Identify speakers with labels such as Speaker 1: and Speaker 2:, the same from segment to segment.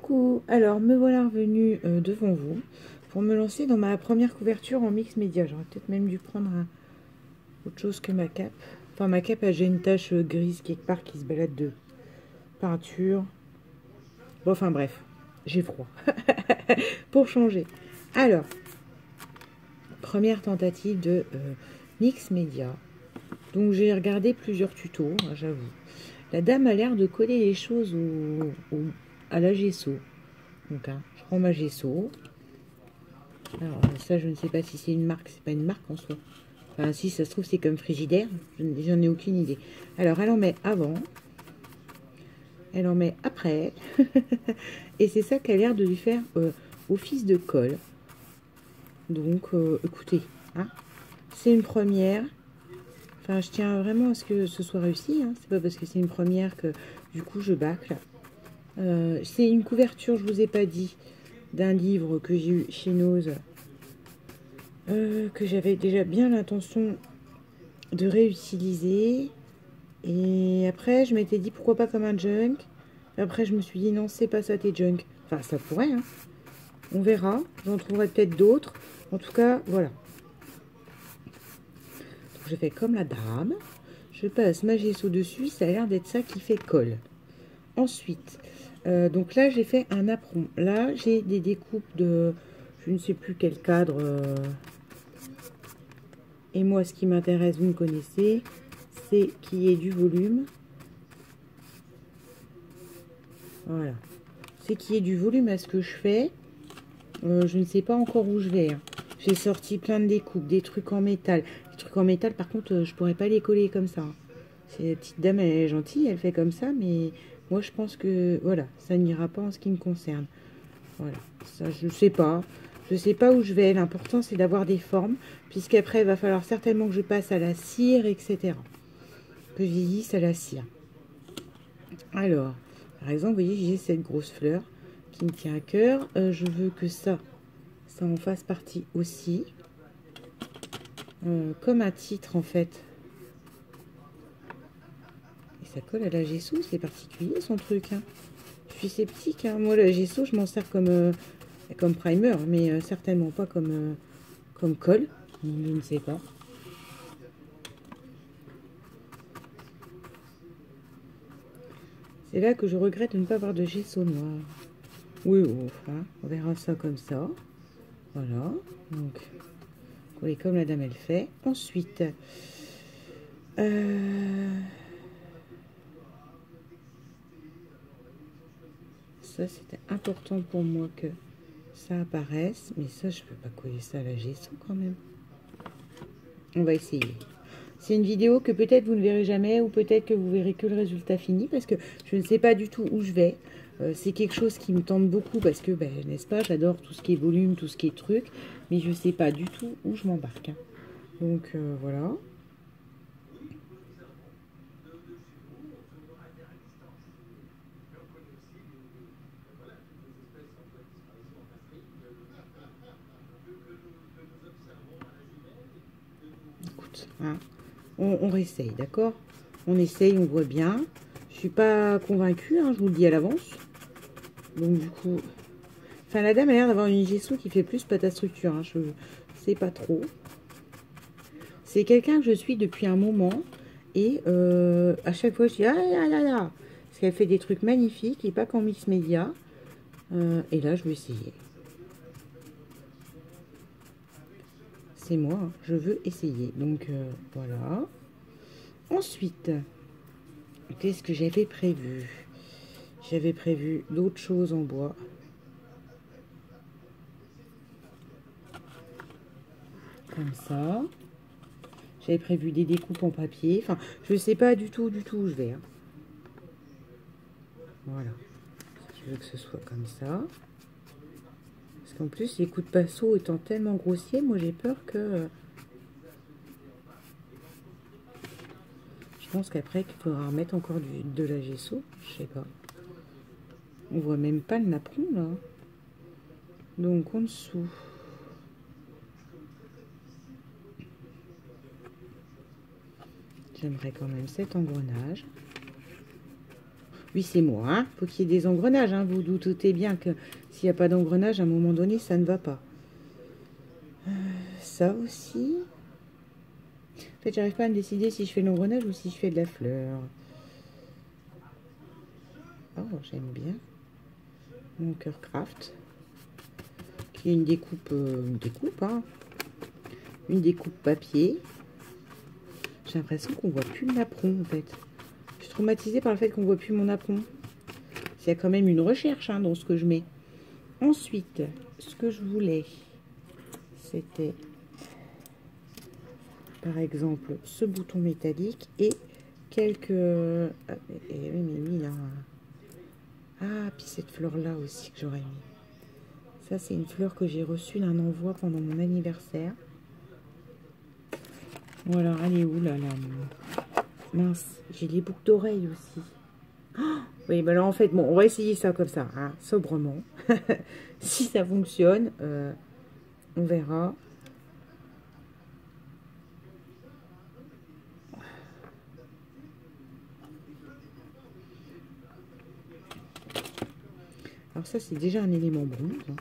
Speaker 1: Coucou, alors me voilà revenue devant vous pour me lancer dans ma première couverture en mix média. J'aurais peut-être même dû prendre autre chose que ma cape. Enfin ma cape, j'ai une tache grise quelque part qui se balade de peinture. Bon, enfin bref, j'ai froid. Pour changer. Alors, première tentative de mix média. Donc j'ai regardé plusieurs tutos, hein, j'avoue. La dame a l'air de coller les choses à la gesso. Donc, hein, je prends ma gesso. Alors, ça, je ne sais pas si c'est une marque. C'est pas une marque en soi. Enfin, si ça se trouve, c'est comme Frigidaire. J'en ai aucune idée. Alors, elle en met avant. Elle en met après. Et c'est ça qui a l'air de lui faire office de colle. Donc, écoutez, hein, c'est une première. Enfin, je tiens vraiment à ce que ce soit réussi. Hein. C'est pas parce que c'est une première que, du coup, je bâcle. C'est une couverture, je vous ai pas dit, d'un livre que j'ai eu chez Nose, que j'avais déjà bien l'intention de réutiliser. Et après, je m'étais dit pourquoi pas comme un junk. Après, je me suis dit non, c'est pas ça tes junk. Enfin, ça pourrait, hein. On verra. J'en trouverai peut-être d'autres. En tout cas, voilà. Donc, je fais comme la dame. Je passe ma gesso dessus. Ça a l'air d'être ça qui fait colle. Ensuite, donc là, j'ai fait un apron. Là, j'ai des découpes de je ne sais plus quel cadre. Et moi, ce qui m'intéresse, vous me connaissez, c'est qu'il y ait du volume. Voilà. C'est qu'il y ait du volume à ce que je fais. Je ne sais pas encore où je vais. Hein. J'ai sorti plein de découpes, des trucs en métal. Les trucs en métal, par contre, je pourrais pas les coller comme ça. Hein. La petite dame, elle est gentille, elle fait comme ça, mais moi, je pense que, voilà, ça n'ira pas en ce qui me concerne. Voilà, ça, je ne sais pas. Je ne sais pas où je vais. L'important, c'est d'avoir des formes, puisqu'après, il va falloir certainement que je passe à la cire, etc. Que je vieillisse à la cire. Alors, par exemple, vous voyez, j'ai cette grosse fleur qui me tient à cœur. Je veux que ça en fasse partie aussi. Comme un titre, en fait. Et ça colle à la gesso, c'est particulier, son truc. Hein. Je suis sceptique. Hein. Moi, la gesso, je m'en sers comme primer, mais certainement pas comme colle. Je ne sais pas. C'est là que je regrette de ne pas avoir de gesso noir. Oui, enfin, on verra ça comme ça. Voilà. Donc, coller comme la dame, elle fait. Ensuite, ça, c'était important pour moi que ça apparaisse. Mais ça, je peux pas coller ça à la gesso quand même. On va essayer. C'est une vidéo que peut-être vous ne verrez jamais ou peut-être que vous verrez que le résultat fini parce que je ne sais pas du tout où je vais. C'est quelque chose qui me tente beaucoup parce que, ben, n'est-ce pas, j'adore tout ce qui est volume, tout ce qui est truc, mais je ne sais pas du tout où je m'embarque. Hein. Donc, voilà. Écoute, hein, on réessaye, d'accord? On essaye, on voit bien. Je suis pas convaincue, hein, je vous le dis à l'avance. Donc, du coup... Enfin, la dame a l'air d'avoir une gesso qui fait plus pâte à structure. Hein, je sais pas trop. C'est quelqu'un que je suis depuis un moment. Et à chaque fois, je dis, ah là là là. Parce qu'elle fait des trucs magnifiques et pas qu'en mix média. Et là, je vais essayer. C'est moi, hein, je veux essayer. Donc, voilà. Ensuite, qu'est-ce que j'avais prévu? J'avais prévu d'autres choses en bois. Comme ça. J'avais prévu des découpes en papier. Enfin, je ne sais pas du tout où je vais. Hein. Voilà. Si tu veux que ce soit comme ça. Parce qu'en plus, les coups de pinceau étant tellement grossiers, moi j'ai peur que... Je pense qu'après, qu'il faudra remettre encore de la gesso. Je sais pas. On voit même pas le napperon là. Donc en dessous. J'aimerais quand même cet engrenage. Oui, c'est moi, hein. Faut qu'il y ait des engrenages, hein. Vous vous doutez bien que s'il n'y a pas d'engrenage, à un moment donné, ça ne va pas. Ça aussi. En fait, j'arrive pas à me décider si je fais l'engrenage ou si je fais de la fleur. Oh, j'aime bien. Mon cœur craft. Qui est une découpe, hein. Une découpe papier. J'ai l'impression qu'on voit plus le napperon, en fait. Je suis traumatisée par le fait qu'on voit plus mon napperon. Il y a quand même une recherche, hein, dans ce que je mets. Ensuite, ce que je voulais, c'était, par exemple, ce bouton métallique et quelques... Ah, oui, mais oui, là... Ah, puis cette fleur-là aussi que j'aurais mis. Ça, c'est une fleur que j'ai reçue d'un envoi pendant mon anniversaire. Voilà, elle est où, là, mince, j'ai les boucles d'oreilles aussi. Oh, oui, bah là, en fait, bon, on va essayer ça comme ça, hein, sobrement. Si ça fonctionne, on verra. Alors ça, c'est déjà un élément bronze. Hein,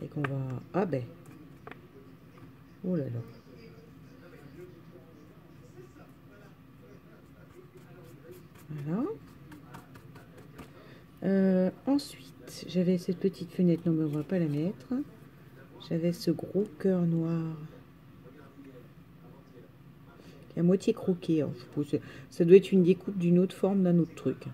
Speaker 1: et qu'on va... Ah ben. Oh là là. Voilà. Ensuite, j'avais cette petite fenêtre. Non, mais on va pas la mettre. J'avais ce gros cœur noir. Qui est à moitié croqué. Hein, je suppose. Ça doit être une découpe d'une autre forme, d'un autre truc.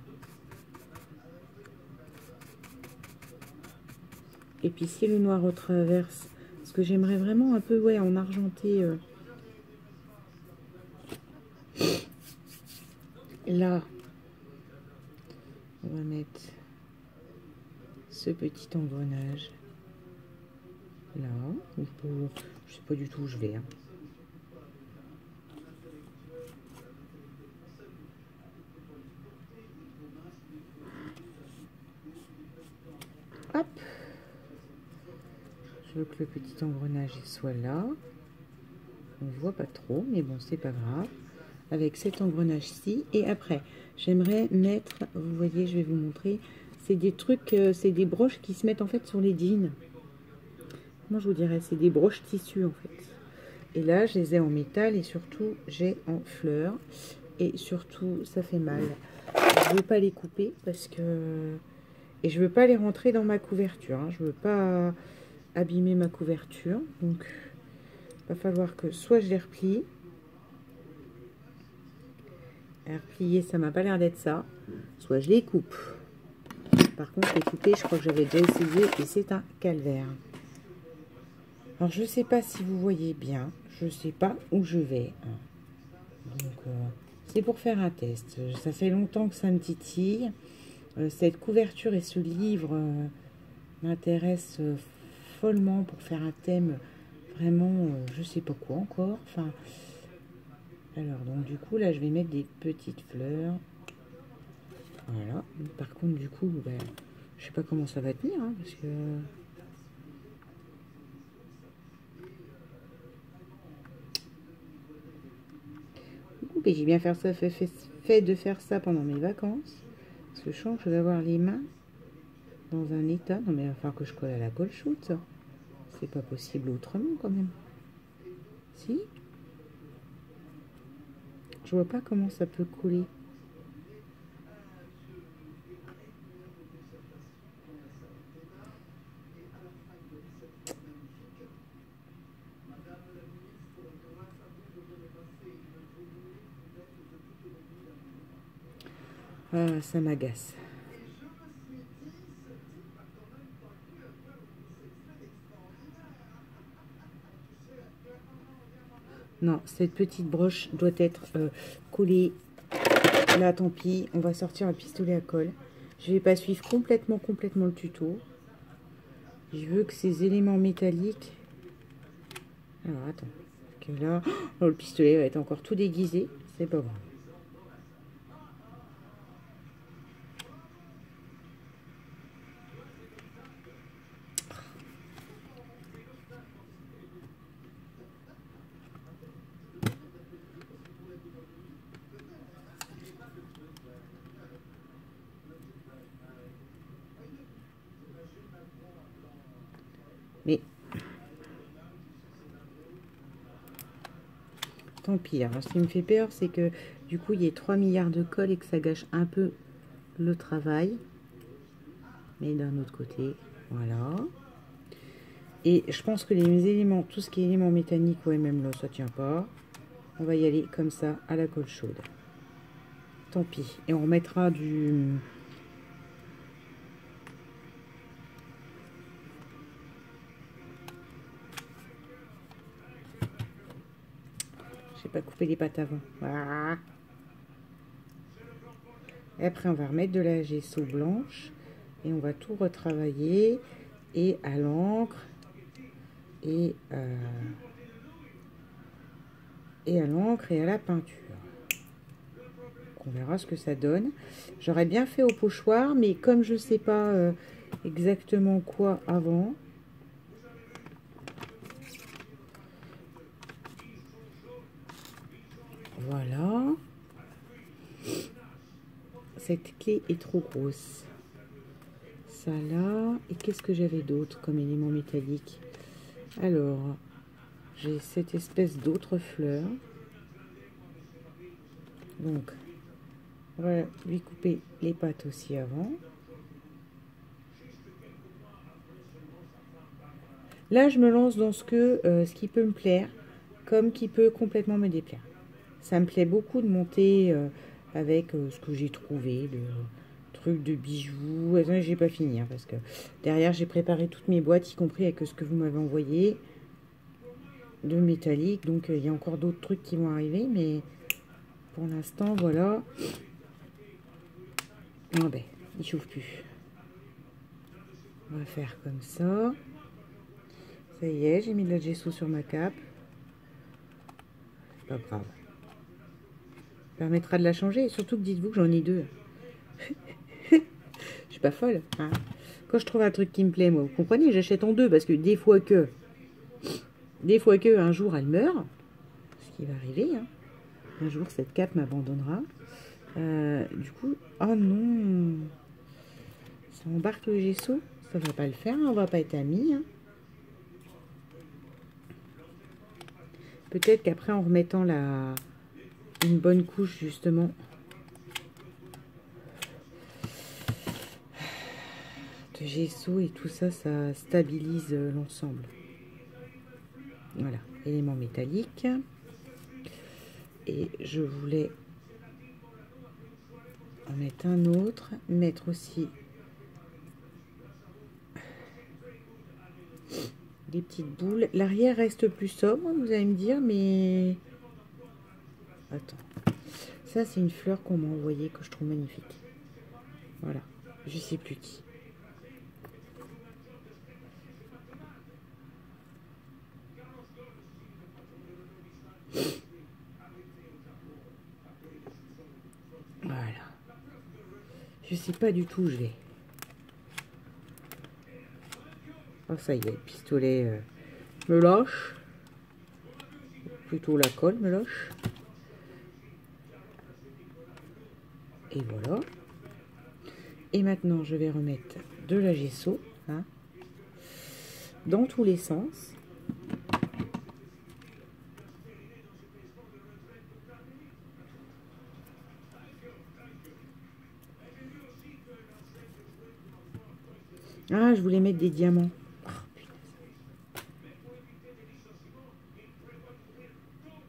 Speaker 1: Et puis si le noir retraverse, parce que j'aimerais vraiment un peu, ouais, en argenté. Là, on va mettre ce petit engrenage. Là, je sais pas du tout où je vais. Hein. Hop. Je veux que le petit engrenage soit là. On voit pas trop, mais bon, c'est pas grave. Avec cet engrenage-ci. Et après, j'aimerais mettre, vous voyez, je vais vous montrer. C'est des trucs, c'est des broches qui se mettent en fait sur les jeans. Moi, je vous dirais, c'est des broches tissu en fait. Et là, je les ai en métal et surtout, j'ai en fleurs. Et surtout, ça fait mal. Je ne veux pas les couper parce que... Et je ne veux pas les rentrer dans ma couverture. Hein. Je ne veux pas abîmer ma couverture. Donc, il va falloir que soit je les replie. À replier, ça m'a pas l'air d'être ça. Soit je les coupe. Par contre, les couper, je crois que j'avais déjà essayé et c'est un calvaire. Alors, je ne sais pas si vous voyez bien. Je ne sais pas où je vais. Donc, c'est pour faire un test. Ça fait longtemps que ça me titille. Cette couverture et ce livre m'intéressent follement pour faire un thème vraiment, je sais pas quoi encore. Enfin, alors, donc du coup, là, je vais mettre des petites fleurs. Voilà. Par contre, du coup, ben, je sais pas comment ça va tenir, hein, parce que... J'ai bien fait de faire ça pendant mes vacances. Parce que je sens que je vais avoir les mains dans un état. Non, mais il va falloir que je colle à la colle shoot. C'est pas possible autrement, quand même. Si? Je vois pas comment ça peut coller. Ah, ça m'agace. Non, cette petite broche doit être collée. Là, tant pis, on va sortir un pistolet à colle. Je vais pas suivre complètement le tuto. Je veux que ces éléments métalliques... Alors, attends. Parce que là, oh, le pistolet va être encore tout déguisé. C'est pas bon. Mais tant pis. Alors, ce qui me fait peur, c'est que du coup, il y ait 3 milliards de colle et que ça gâche un peu le travail. Mais d'un autre côté, voilà. Et je pense que les éléments, tout ce qui est éléments mécaniques, ouais, même là, ça tient pas. On va y aller comme ça, à la colle chaude. Tant pis. Et on remettra du... J'ai pas coupé les pattes avant. Voilà. Et après, on va remettre de la gesso blanche. Et on va tout retravailler. Et à l'encre. Et à l'encre et à la peinture. On verra ce que ça donne. J'aurais bien fait au pochoir, mais comme je sais pas exactement quoi avant... Voilà. Cette clé est trop grosse. Ça là. Et qu'est-ce que j'avais d'autre comme élément métallique? Alors, j'ai cette espèce d'autre fleur. Donc, on va lui couper les pattes aussi avant. Là, je me lance dans ce qui peut me plaire, comme qui peut complètement me déplaire. Ça me plaît beaucoup de monter avec ce que j'ai trouvé, de trucs de bijoux. Attendez, j'ai pas fini, hein, parce que derrière, j'ai préparé toutes mes boîtes, y compris avec ce que vous m'avez envoyé, de métallique. Donc, il y a encore d'autres trucs qui vont arriver, mais pour l'instant, voilà. Ah ben, il chauffe plus. On va faire comme ça. Ça y est, j'ai mis de la gesso sur ma cape. Pas grave. Ça permettra de la changer. Et surtout que dites-vous que j'en ai deux. Je suis pas folle. Hein. Quand je trouve un truc qui me plaît, moi, vous comprenez, j'achète en deux. Parce que des fois que un jour elle meurt, ce qui va arriver, hein. Un jour cette cape m'abandonnera. Du coup, oh non, ça embarque le gesso. Ça va pas le faire, hein, on va pas être amis. Hein. Peut-être qu'après, en remettant une bonne couche, justement, de gesso et tout ça, ça stabilise l'ensemble. Voilà, élément métallique. Et je voulais en mettre un autre, mettre aussi des petites boules. L'arrière reste plus sobre, vous allez me dire, mais... Attends. Ça, c'est une fleur qu'on m'a envoyée, que je trouve magnifique. Voilà. Je sais plus qui. Voilà. Je sais pas du tout où je vais. Oh, ça y est, le pistolet me lâche. Plutôt la colle me lâche. Et voilà. Et maintenant, je vais remettre de la gesso, hein, dans tous les sens. Ah, je voulais mettre des diamants. Oh,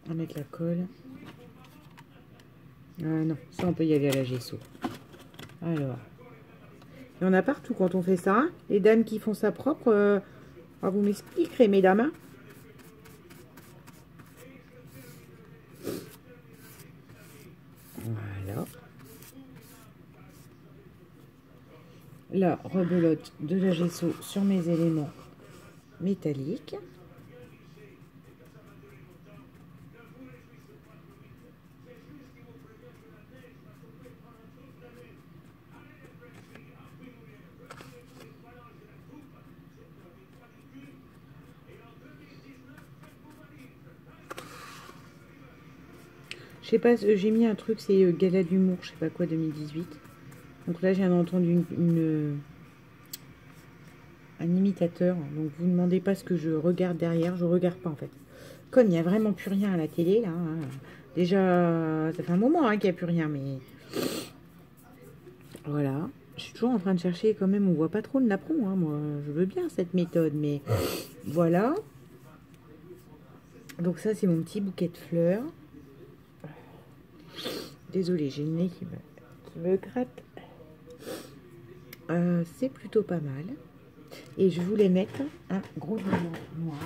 Speaker 1: on va mettre la colle. Ah non, ça on peut y aller à la gesso. Alors, il y en a partout quand on fait ça. Hein. Les dames qui font ça propre, vous m'expliquerez, mesdames. Hein. Voilà. La rebelote de la gesso sur mes éléments métalliques. Je sais pas, j'ai mis un truc, c'est Gala d'humour, je sais pas quoi, 2018. Donc là, j'ai entendu un imitateur. Donc vous ne demandez pas ce que je regarde derrière. Je regarde pas en fait. Comme il n'y a vraiment plus rien à la télé là. Hein, déjà, ça fait un moment hein, qu'il n'y a plus rien. Mais voilà. Je suis toujours en train de chercher quand même. On voit pas trop le napperon. Hein, moi, je veux bien cette méthode. Mais voilà. Donc ça, c'est mon petit bouquet de fleurs. Désolée, j'ai le nez qui me gratte. C'est plutôt pas mal. Et je voulais mettre un gros diamant noir.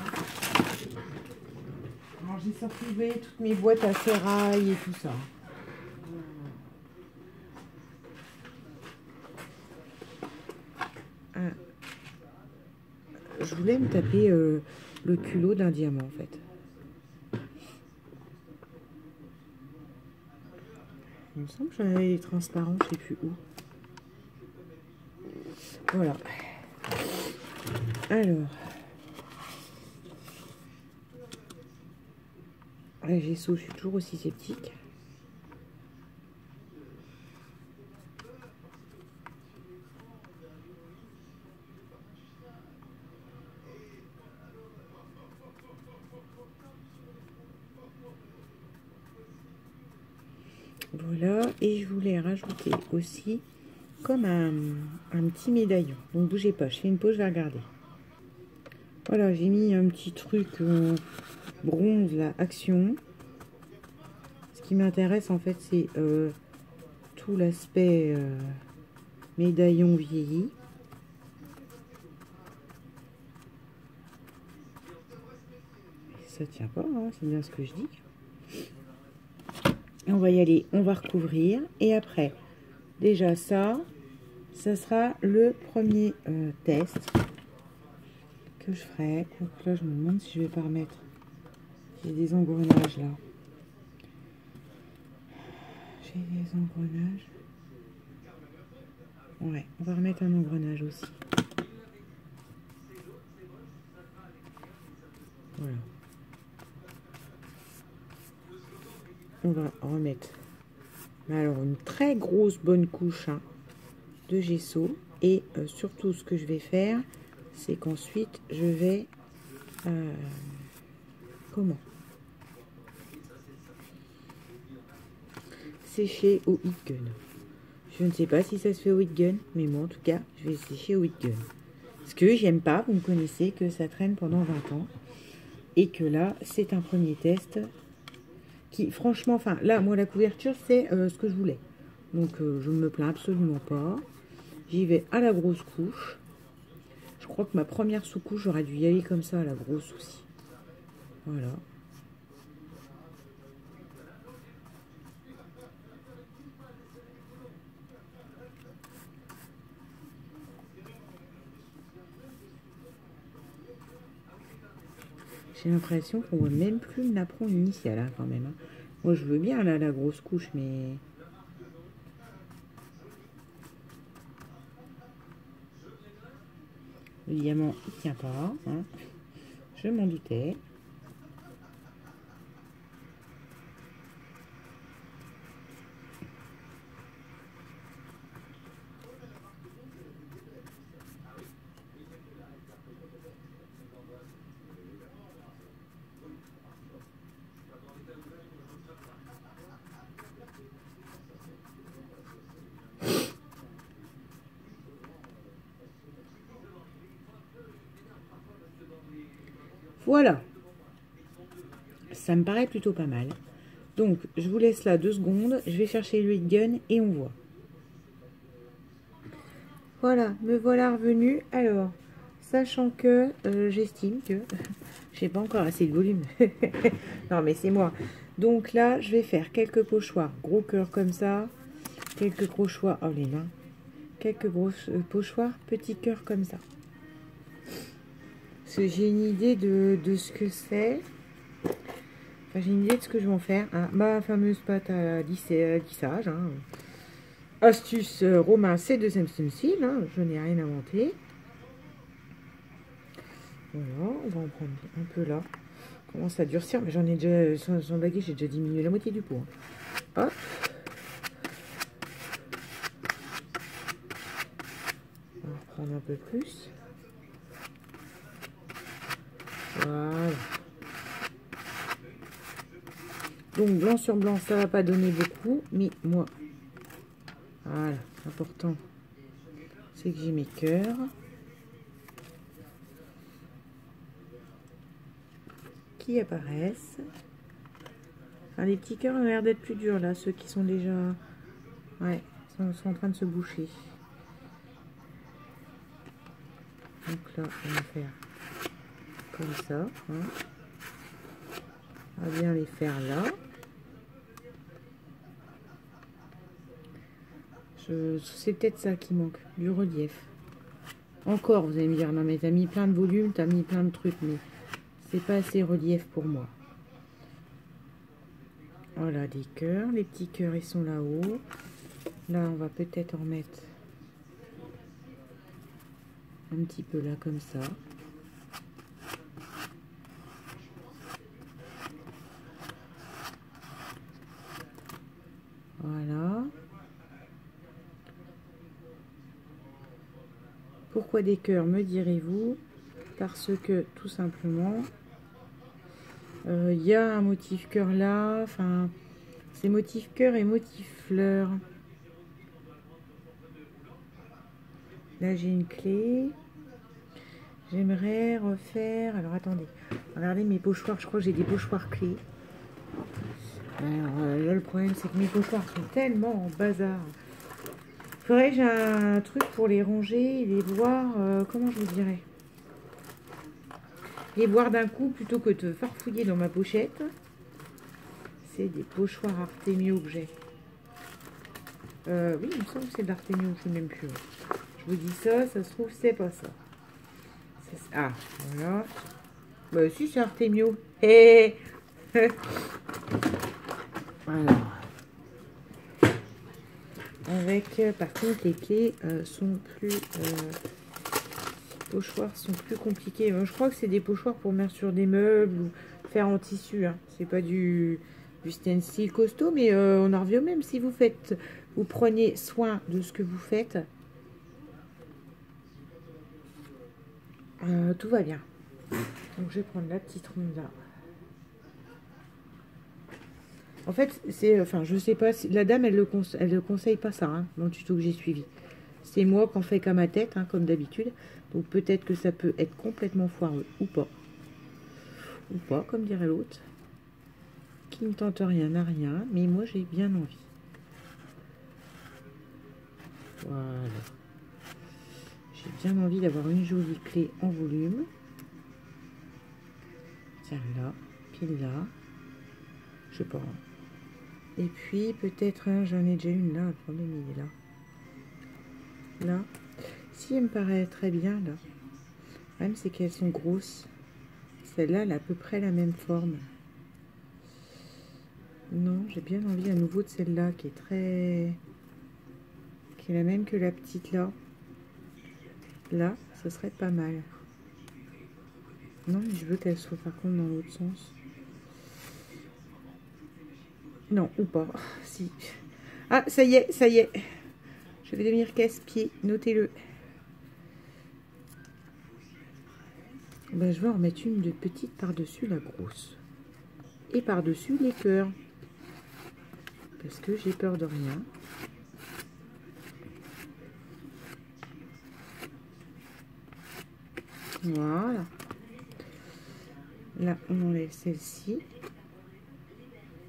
Speaker 1: Alors j'ai retrouvé toutes mes boîtes à ferraille et tout ça. Je voulais me taper le culot d'un diamant en fait. Il me semble que j'en avais des transparents, je sais plus où. Voilà. Alors. Les Gesso, je suis toujours aussi sceptique. Voilà, et je voulais rajouter aussi comme un petit médaillon. Donc bougez pas, je fais une pause, je vais regarder. Voilà, j'ai mis un petit truc bronze, là, action. Ce qui m'intéresse en fait, c'est tout l'aspect médaillon vieilli. Ça tient pas, hein, c'est bien ce que je dis. On va y aller, on va recouvrir. Et après, déjà ça sera le premier test que je ferai. Donc là, je me demande si je vais pas remettre. J'ai des engrenages là. J'ai des engrenages. Ouais, on va remettre un engrenage aussi. Voilà. On va remettre, mais alors une très grosse bonne couche hein, de gesso. Et surtout, ce que je vais faire, c'est qu'ensuite, je vais... comment sécher au heat gun. Je ne sais pas si ça se fait au heat gun, mais moi en tout cas, je vais sécher au heat gun. Parce que j'aime pas, vous me connaissez, que ça traîne pendant 20 ans. Et que là, c'est un premier test qui, franchement, enfin, là, moi, la couverture, c'est ce que je voulais. Donc, je ne me plains absolument pas. J'y vais à la grosse couche. Je crois que ma première sous-couche, j'aurais dû y aller comme ça, à la grosse aussi. Voilà. J'ai l'impression qu'on voit même plus le napperon initial, hein, quand même. Hein. Moi, je veux bien, là, la grosse couche, mais... Le diamant, il tient pas. Hein. Je m'en doutais. Voilà. Ça me paraît plutôt pas mal. Donc, je vous laisse là 2 secondes. Je vais chercher le heat gun et on voit. Voilà, me voilà revenu. Alors, sachant que j'estime que j'ai pas encore assez de volume. Non, mais c'est moi. Donc là, je vais faire quelques pochoirs. Gros cœur comme ça. Quelques pochoirs. Oh, les mains. Quelques gros pochoirs. Petits cœurs comme ça. Parce que j'ai une idée de ce que c'est. Enfin, j'ai une idée de ce que je vais en faire. Hein. Ma fameuse pâte à lissage. Hein. Astuce Romain, c'est de Samsung Steel. Hein. Je n'ai rien inventé. Voilà, on va en prendre un peu là. Commence à durcir, mais j'en ai déjà, sans blaguer, j'ai déjà diminué la moitié du pot. Hein. Hop. On va reprendre un peu plus. Voilà. Donc blanc sur blanc, ça va pas donner beaucoup, mais moi, voilà, l'important, c'est que j'ai mes cœurs. Qui apparaissent. Enfin, les petits cœurs ont l'air d'être plus durs là, ceux qui sont déjà... Ouais, sont en train de se boucher. Donc là, on va faire comme ça. Hein. On va bien les faire là. C'est peut-être ça qui manque, du relief. Encore, vous allez me dire, non mais t'as mis plein de volume, t'as mis plein de trucs, mais c'est pas assez relief pour moi. Voilà, des cœurs. Les petits cœurs, ils sont là-haut. Là, on va peut-être en mettre un petit peu là, comme ça. Voilà. Pourquoi des cœurs, me direz-vous? Parce que, tout simplement, il y a un motif cœur là. Enfin, c'est motif cœur et motif fleur. Là, j'ai une clé. J'aimerais refaire... Alors, attendez. Regardez mes pochoirs. Je crois que j'ai des pochoirs clés. Alors, là, le problème, c'est que mes pochoirs sont tellement en bazar. Faudrait que j'ai un truc pour les ranger et les voir... comment je vous dirais? Les voir d'un coup plutôt que de farfouiller dans ma pochette. C'est des pochoirs Artemio que j'ai. Oui, il me semble que c'est de l'Artemio. Je ne sais même plus. Je vous dis ça, ça se trouve, c'est pas ça. Ah, voilà. Bah si, c'est Artemio. Hé Alors. Avec, par contre, les clés sont plus... pochoirs sont plus compliqués. Moi, je crois que c'est des pochoirs pour mettre sur des meubles ou faire en tissu. Hein. C'est pas du stencil costaud, mais on en revient au même. Si vous prenez soin de ce que vous faites, tout va bien. Donc, je vais prendre la petite ronde là. En fait, c'est, enfin, je sais pas, la dame, elle le conseille pas ça, hein, dans le tuto que j'ai suivi. C'est moi qui en fais qu'à ma tête, hein, comme d'habitude. Donc peut-être que ça peut être complètement foireux, ou pas. Ou pas, comme dirait l'autre. Qui ne tente rien n'a rien, mais moi j'ai bien envie. Voilà. J'ai bien envie d'avoir une jolie clé en volume. Tiens, là, pile là. Je sais pas. Et puis peut-être, hein, j'en ai déjà une là, le problème il est là. Là, si elle me paraît très bien là, le problème c'est qu'elles sont grosses. Celle-là, elle a à peu près la même forme. Non, j'ai bien envie à nouveau de celle-là qui est très... qui est la même que la petite là. Là, ce serait pas mal. Non, mais je veux qu'elle soit par contre dans l'autre sens. Non, ou pas. Si. Ah, ça y est, ça y est. Je vais devenir casse-pied, notez-le. Ben, je vais en remettre une de petite par-dessus la grosse. Et par-dessus les cœurs. Parce que j'ai peur de rien. Voilà. Là, on enlève celle-ci.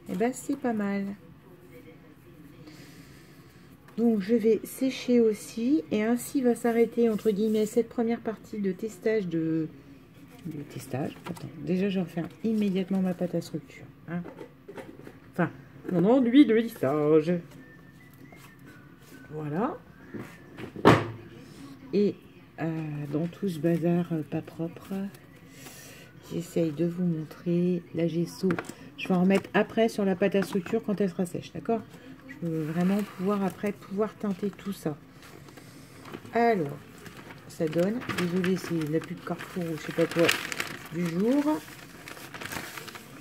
Speaker 1: Et ben, c'est pas mal. Donc, je vais sécher aussi. Et ainsi va s'arrêter, entre guillemets, cette première partie de testage de testage. Attends, déjà, je vais refaire immédiatement ma pâte à structure. Hein. Enfin, mon enduit de lissage. Voilà. Et dans tout ce bazar pas propre, j'essaye de vous montrer la gesso. Je vais en remettre après sur la pâte à structure quand elle sera sèche, d'accord? Je veux vraiment pouvoir teinter tout ça. Alors, ça donne, désolé, c'est la pub Carrefour ou je sais pas quoi du jour.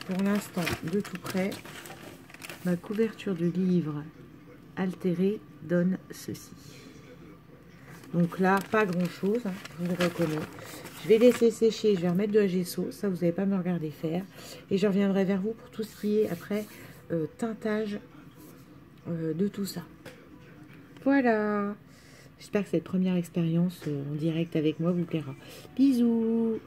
Speaker 1: Pour l'instant, de tout près, ma couverture de livre altérée donne ceci. Donc là, pas grand-chose, hein, je vous le reconnais. Je vais laisser sécher, je vais remettre de la gesso. Ça, vous n'allez pas me regarder faire. Et je reviendrai vers vous pour tout ce qui est après teintage de tout ça. Voilà. J'espère que cette première expérience en direct avec moi vous plaira. Bisous.